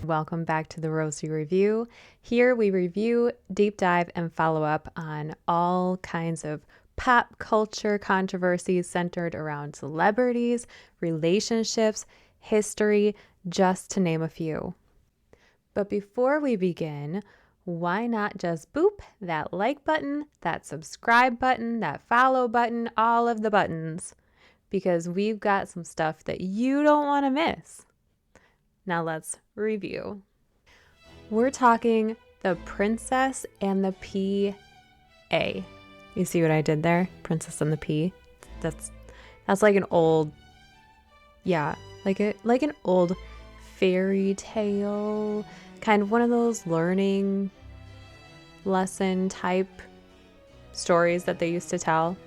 Welcome back to the Rosie Review. Here we review, deep dive, and follow up on all kinds of pop culture controversies centered around celebrities, relationships, history, just to name a few. But before we begin, why not just boop that like button, that subscribe button, that follow button, all of the buttons, because we've got some stuff that you don't want to miss. Now let's review. We're talking The Princess and the P.A. You see what I did there? Princess and the P. That's like an old, like an old fairy tale, kind of one of those learning lesson type stories that they used to tell.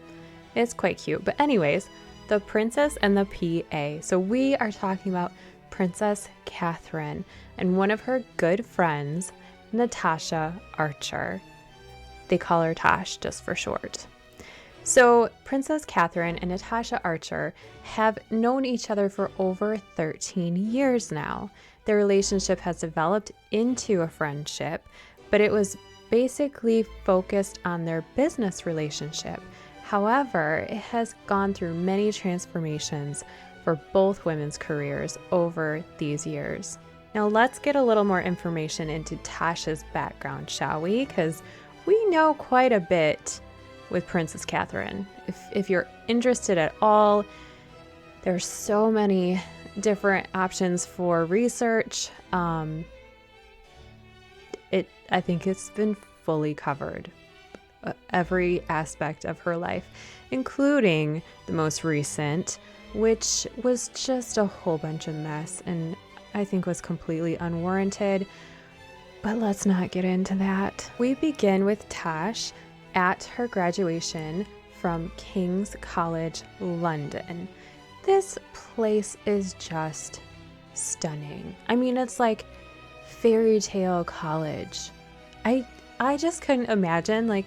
It's quite cute. But anyways, The Princess and the P.A. So we are talking about Princess Catherine and one of her good friends, Natasha Archer. They call her Tash just for short. So Princess Catherine and Natasha Archer have known each other for over 13 years now. Their relationship has developed into a friendship, but it was basically focused on their business relationship. However, it has gone through many transformations for both women's careers over these years. Now let's get a little more information into Tasha's background, shall we? Because we know quite a bit with Princess Catherine. If you're interested at all, there's so many different options for research. I think it's been fully covered, every aspect of her life, including the most recent, which was just a whole bunch of mess and I think was completely unwarranted. But let's not get into that. We begin with Tash at her graduation from King's College, London. This place is just stunning. I mean, it's like fairy tale college. I just couldn't imagine, like,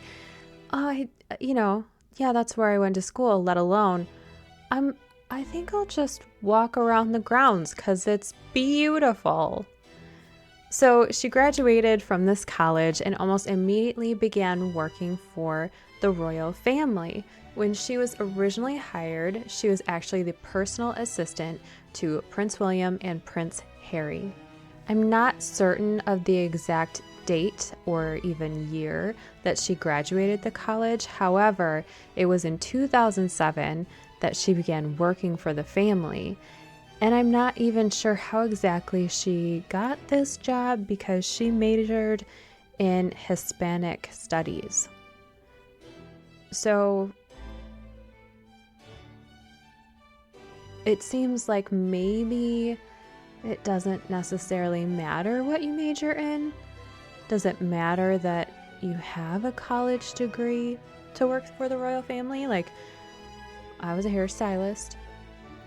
that's where I went to school, let alone I think I'll just walk around the grounds because it's beautiful. So she graduated from this college and almost immediately began working for the royal family. When she was originally hired, she was actually the personal assistant to Prince William and Prince Harry. I'm not certain of the exact date or even year that she graduated the college. However, it was in 2007 that she began working for the family. And I'm not even sure how exactly she got this job because she majored in Hispanic studies. So it seems like maybe it doesn't necessarily matter what you major in. Does it matter that you have a college degree to work for the royal family? Like, I was a hairstylist.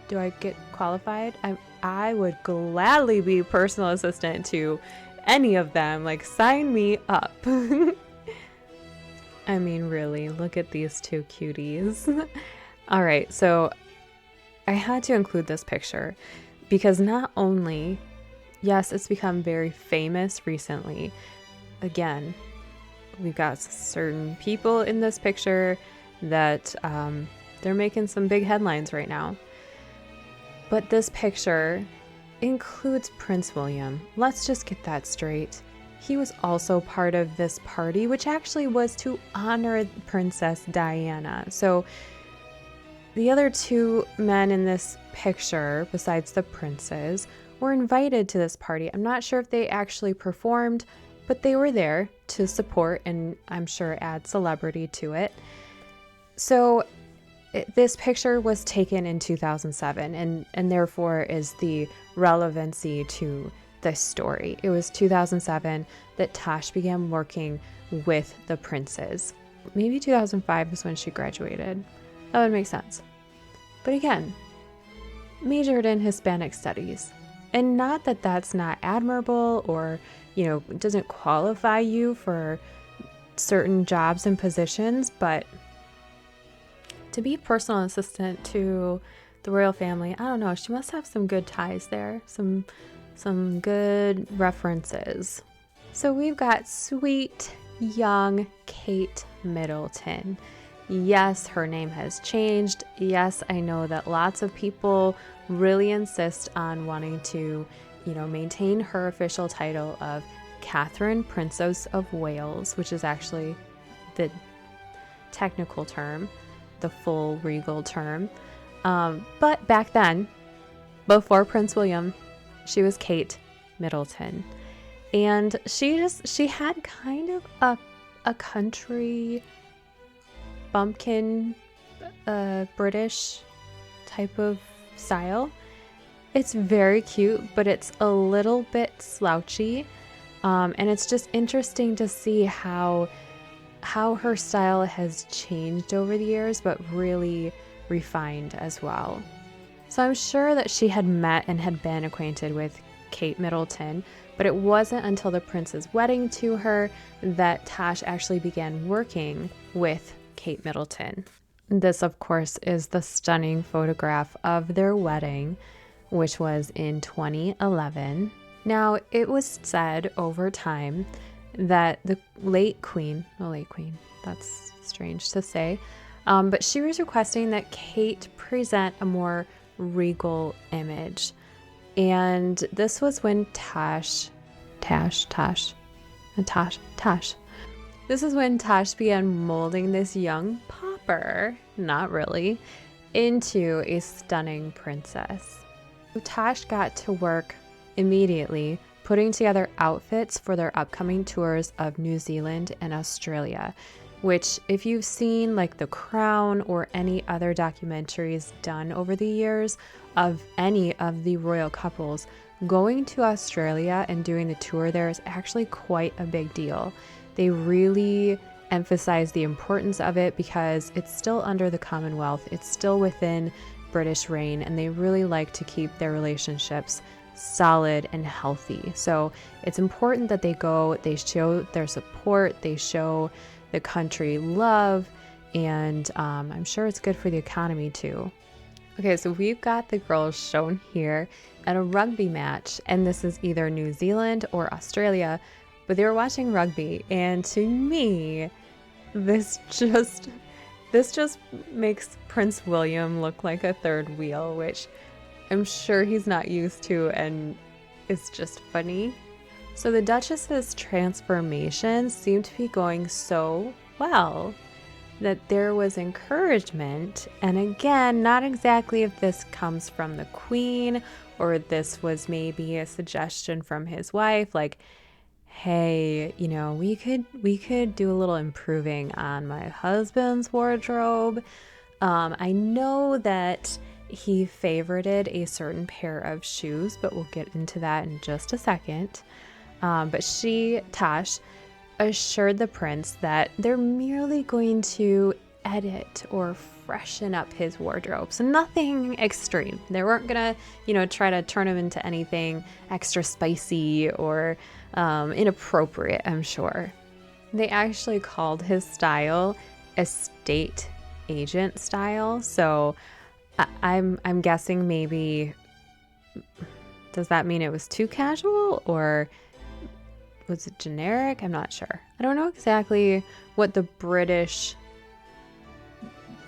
Do I get qualified? I would gladly be personal assistant to any of them. Like, sign me up. I mean, really, look at these two cuties. All right, so I had to include this picture because not only, yes, it's become very famous recently. Again, we've got certain people in this picture that they're making some big headlines right now. But this picture includes Prince William. Let's just get that straight. He was also part of this party, which actually was to honor Princess Diana. So the other two men in this picture, besides the princes, were invited to this party. I'm not sure if they actually performed, but they were there to support and I'm sure add celebrity to it. So this picture was taken in 2007 and therefore is the relevancy to this story. It was 2007 that Tash began working with the princes. Maybe 2005 is when she graduated. That would make sense. But again, majored in Hispanic studies. And not that that's not admirable or, doesn't qualify you for certain jobs and positions, but to be personal assistant to the royal family, I don't know, she must have some good ties there, some some good references. So we've got sweet, young Kate Middleton. Yes, her name has changed. Yes, I know that lots of people really insist on wanting to, maintain her official title of Catherine, Princess of Wales, which is actually the technical term, the full regal term. But back then, before Prince William, she was Kate Middleton. And she had kind of a country bumpkin, British type of style. It's very cute, but it's a little bit slouchy. And it's just interesting to see how her style has changed over the years, but really refined as well. So I'm sure that she had met and had been acquainted with Kate Middleton, but it wasn't until the prince's wedding to her that Tash actually began working with Kate Middleton. This, of course, is the stunning photograph of their wedding, which was in 2011. Now, it was said over time that the late queen, that's strange to say, but she was requesting that Kate present a more regal image. And this was when Tash. This is when Tash began molding this young pauper, not really, into a stunning princess. So Tash got to work immediately putting together outfits for their upcoming tours of New Zealand and Australia, which if you've seen like The Crown or any other documentaries done over the years of any of the royal couples, going to Australia and doing the tour there is actually quite a big deal. They really emphasize the importance of it because it's still under the Commonwealth, it's still within British reign, and they really like to keep their relationships solid and healthy. So it's important that they go, they show their support, they show the country love, and I'm sure it's good for the economy too. Okay, so we've got the girls shown here at a rugby match, and this is either New Zealand or Australia, but they were watching rugby, and to me, this just makes Prince William look like a third wheel, which I'm sure he's not used to, and it's just funny. So the Duchess's transformation seemed to be going so well that there was encouragement, and again, not exactly if this comes from the Queen or this was maybe a suggestion from his wife, like, hey, we could do a little improving on my husband's wardrobe. I know that he favorited a certain pair of shoes, but we'll get into that in just a second. But Tash, assured the prince that they're merely going to edit or freshen up his wardrobe. So nothing extreme. They weren't gonna, try to turn him into anything extra spicy or inappropriate, I'm sure. They actually called his style estate agent style. So I'm guessing maybe, does that mean it was too casual or was it generic? I'm not sure. I don't know exactly what the British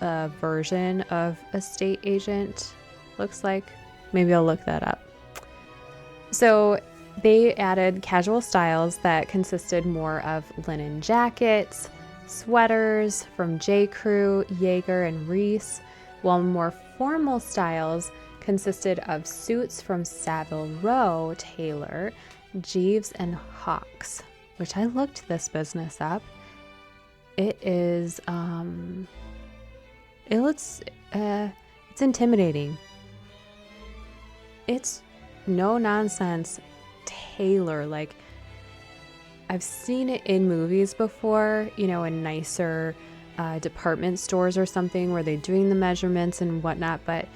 version of estate agent looks like. Maybe I'll look that up. So they added casual styles that consisted more of linen jackets, sweaters from J. Crew, Jaeger, and Reese, while more formal styles consisted of suits from Savile Row Taylor, Jeeves, and Hawks, which I looked this business up. It is, it's intimidating. It's no nonsense Taylor. Like, I've seen it in movies before, in nicer department stores or something where they're doing the measurements and whatnot, but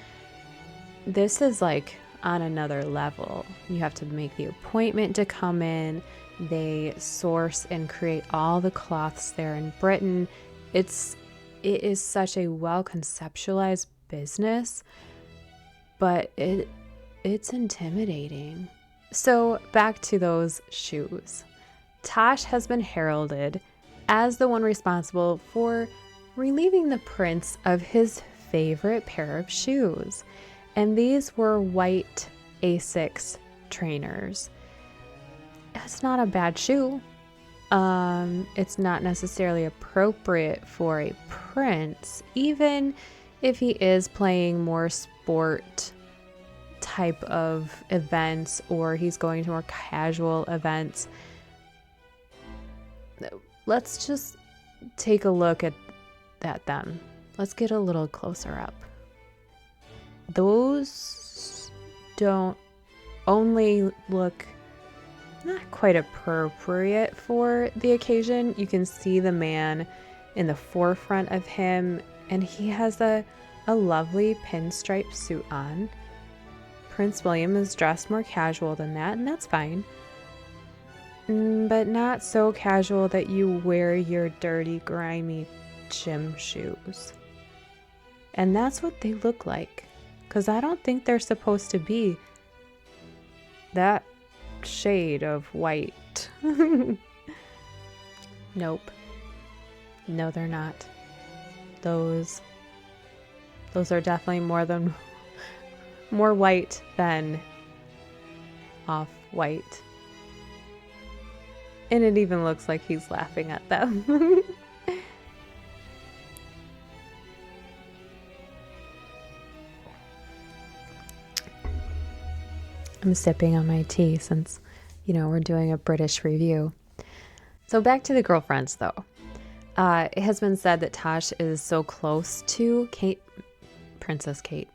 this is like on another level. You have to make the appointment to come in. They source and create all the cloths there in Britain. It is such a well conceptualized business, but it's intimidating. So back to those shoes. Tash has been heralded as the one responsible for relieving the prince of his favorite pair of shoes. And these were white Asics trainers. It's not a bad shoe. It's not necessarily appropriate for a prince, even if he is playing more sport type of events or he's going to more casual events. Let's just take a look at them. Let's get a little closer up. Those don't only look not quite appropriate for the occasion. You can see the man in the forefront of him, and he has a lovely pinstripe suit on. Prince William is dressed more casual than that, and that's fine. But not so casual that you wear your dirty, grimy gym shoes. And that's what they look like, because I don't think they're supposed to be that shade of white. Nope. No, they're not. Those are definitely more white than off-white. And it even looks like he's laughing at them. I'm sipping on my tea since, we're doing a British review. So back to the girlfriends, though. It has been said that Tash is so close to Princess Kate,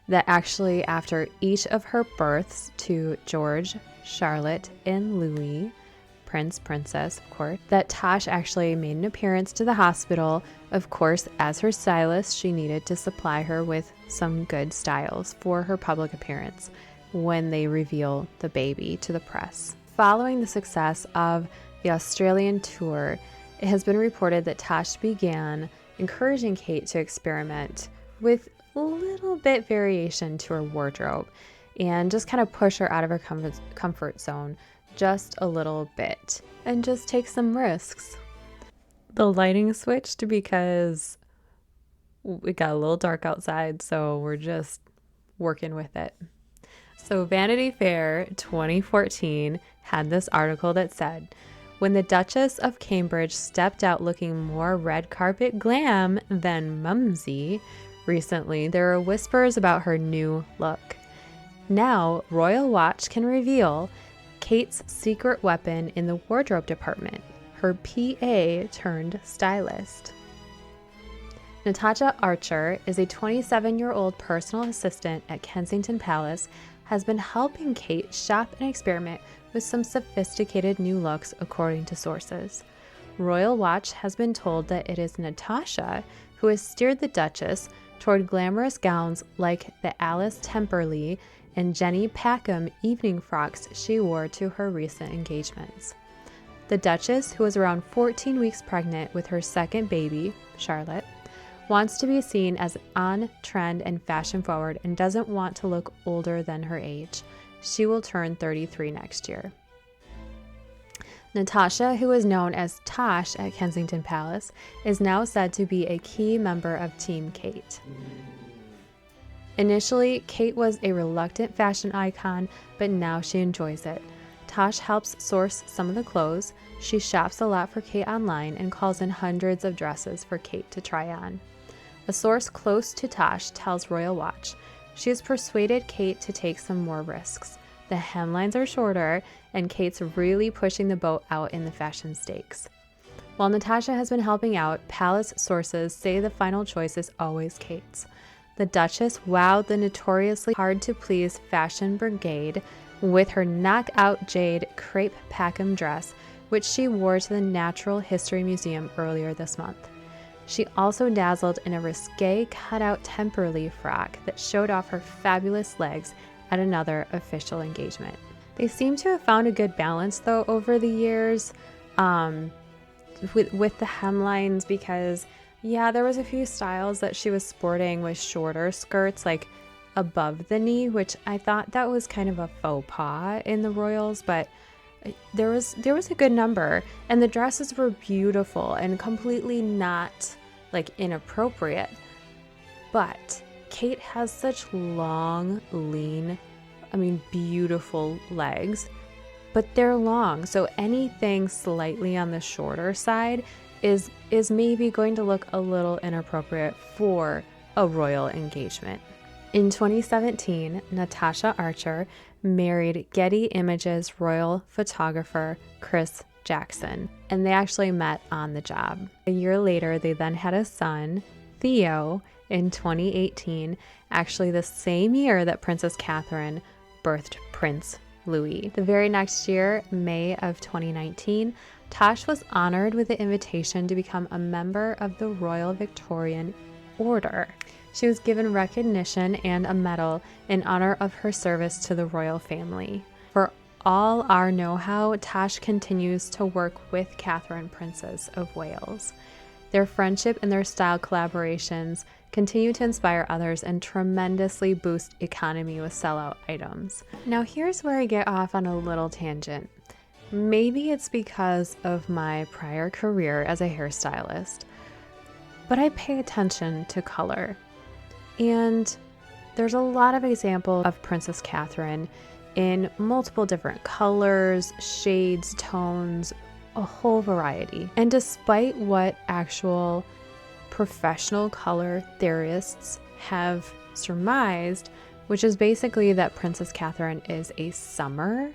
that actually after each of her births to George, Charlotte, and Louis, princess, of course, that Tash actually made an appearance to the hospital. Of course, as her stylist, she needed to supply her with some good styles for her public appearance when they reveal the baby to the press. Following the success of the Australian tour, it has been reported that Tash began encouraging Kate to experiment with a little bit variation to her wardrobe and just kind of push her out of her comfort zone just a little bit and just take some risks. The lighting switched because it got a little dark outside, so we're just working with it. So Vanity Fair 2014 had this article that said, when the Duchess of Cambridge stepped out looking more red carpet glam than mumsy recently, there are whispers about her new look. Now, Royal Watch can reveal Kate's secret weapon in the wardrobe department, her PA turned stylist. Natasha Archer is a 27-year-old personal assistant at Kensington Palace, has been helping Kate shop and experiment with some sophisticated new looks, according to sources. Royal Watch has been told that it is Natasha who has steered the Duchess toward glamorous gowns like the Alice Temperley and Jenny Packham evening frocks she wore to her recent engagements. The Duchess, who was around 14 weeks pregnant with her second baby, Charlotte, wants to be seen as on trend and fashion forward and doesn't want to look older than her age. She will turn 33 next year. Natasha, who is known as Tash at Kensington Palace, is now said to be a key member of Team Kate. Initially, Kate was a reluctant fashion icon, but now she enjoys it. Tash helps source some of the clothes. She shops a lot for Kate online and calls in hundreds of dresses for Kate to try on. A source close to Tash tells Royal Watch she has persuaded Kate to take some more risks. The hemlines are shorter, and Kate's really pushing the boat out in the fashion stakes. While Natasha has been helping out, Palace sources say the final choice is always Kate's. The Duchess wowed the notoriously hard-to-please fashion brigade with her knockout jade crepe Packham dress, which she wore to the Natural History Museum earlier this month. She also dazzled in a risque cutout Temperley frock that showed off her fabulous legs at another official engagement. They seem to have found a good balance, though, over the years with the hemlines, because, yeah, there was a few styles that she was sporting with shorter skirts, like above the knee, which I thought that was kind of a faux pas in the royals, but there was a good number, and the dresses were beautiful and completely not like inappropriate. But Kate has such long, lean, beautiful legs, but they're long, so anything slightly on the shorter side is maybe going to look a little inappropriate for a royal engagement. In 2017, Natasha Archer married Getty Images royal photographer Chris Jackson, and they actually met on the job. A year later, they then had a son, Theo, in 2018, actually the same year that Princess Catherine birthed Prince Louis. The very next year, May of 2019, Tash was honored with the invitation to become a member of the Royal Victorian Order. She was given recognition and a medal in honor of her service to the royal family. For all our know-how, Tash continues to work with Catherine, Princess of Wales. Their friendship and their style collaborations continue to inspire others and tremendously boost economy with sellout items. Now here's where I get off on a little tangent. Maybe it's because of my prior career as a hairstylist, but I pay attention to color. And there's a lot of examples of Princess Catherine in multiple different colors, shades, tones, a whole variety. And despite what actual professional color theorists have surmised, which is basically that Princess Catherine is a summer,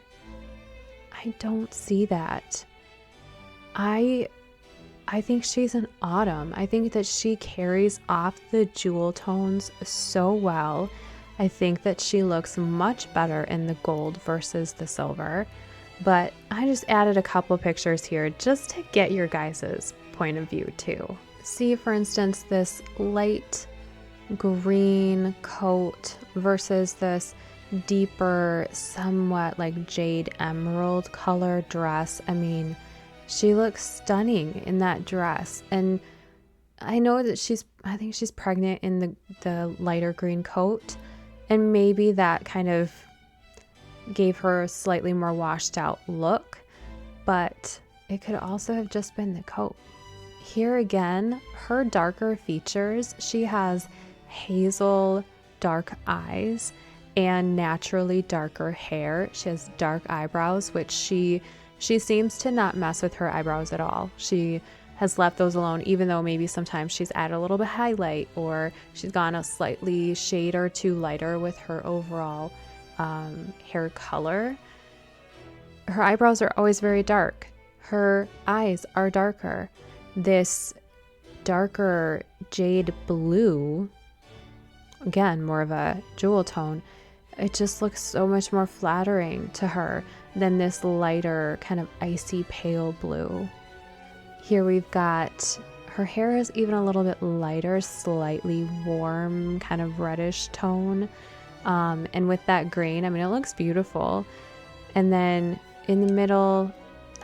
I don't see that. I think she's an autumn. I think that she carries off the jewel tones so well. I think that she looks much better in the gold versus the silver. But I just added a couple pictures here just to get your guys' point of view too. See, for instance, this light green coat versus this deeper, somewhat like jade emerald color dress. She looks stunning in that dress. And I know that I think she's pregnant in the lighter green coat. And maybe that kind of gave her a slightly more washed out look. But it could also have just been the coat. Here again, her darker features, she has hazel dark eyes and naturally darker hair. She has dark eyebrows, which she seems to not mess with her eyebrows at all. She has left those alone, even though maybe sometimes she's added a little bit highlight or she's gone a slightly shade or two lighter with her overall hair color. Her eyebrows are always very dark. Her eyes are darker. This darker jade blue, again, more of a jewel tone, it just looks so much more flattering to her than this lighter kind of icy pale blue. Here we've got her hair is even a little bit lighter, slightly warm, kind of reddish tone. And with that green, it looks beautiful. And then in the middle,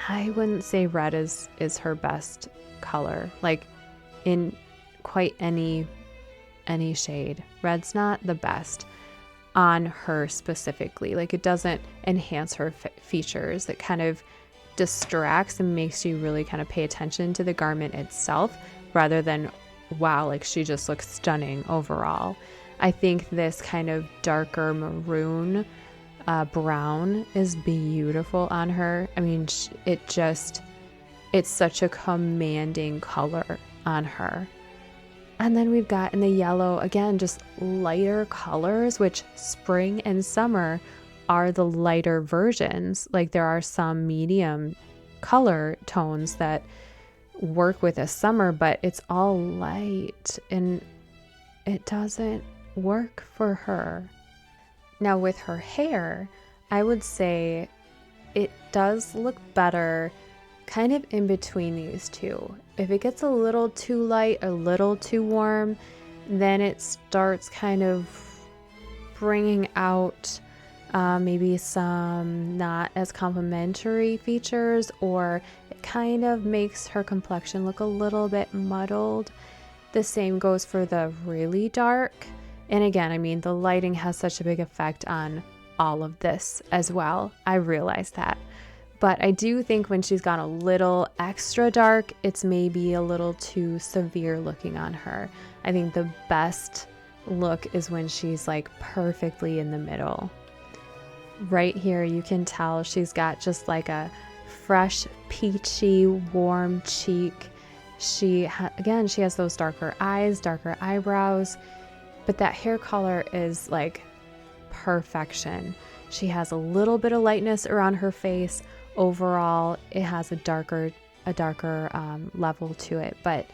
I wouldn't say red is her best color, like in quite any shade. Red's not the best on her specifically. Like, it doesn't enhance her features. It kind of distracts and makes you really kind of pay attention to the garment itself rather than, wow, like she just looks stunning overall. I think this kind of darker maroon brown is beautiful on her. It's such a commanding color on her. And then we've got in the yellow, again, just lighter colors, which spring and summer are the lighter versions. Like, there are some medium color tones that work with a summer, but it's all light and it doesn't work for her. Now with her hair, I would say it does look better kind of in between these two. If it gets a little too light, a little too warm, then it starts kind of bringing out maybe some not as complimentary features, or it kind of makes her complexion look a little bit muddled. The same goes for the really dark. And again, I mean, the lighting has such a big effect on all of this as well. I realize that. But I do think when she's gone a little extra dark, it's maybe a little too severe looking on her. I think the best look is when she's like perfectly in the middle. Right here, you can tell she's got just like a fresh, peachy, warm cheek. Again, she has those darker eyes, darker eyebrows, but that hair color is like perfection. She has a little bit of lightness around her face. Overall, it has a darker level to it, but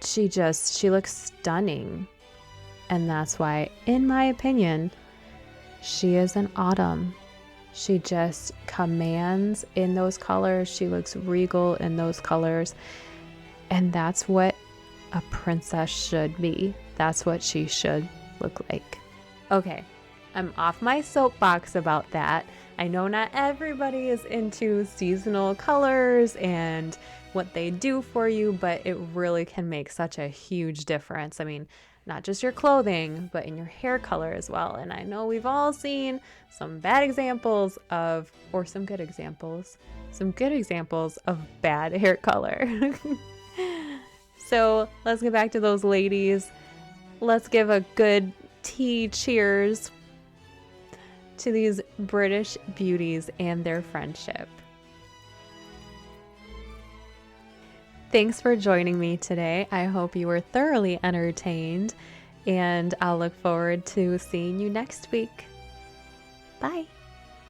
she looks stunning. And that's why, in my opinion, she is an autumn. She just commands in those colors. She looks regal in those colors. And that's what a princess should be. That's what she should look like. Okay, I'm off my soapbox about that. I know not everybody is into seasonal colors and what they do for you, but it really can make such a huge difference. I mean, not just your clothing, but in your hair color as well. And I know we've all seen some bad examples of, or some good examples of bad hair color. So let's get back to those ladies. Let's give a good tea cheers to these British beauties and their friendship. Thanks for joining me today. I hope you were thoroughly entertained, and I'll look forward to seeing you next week. Bye.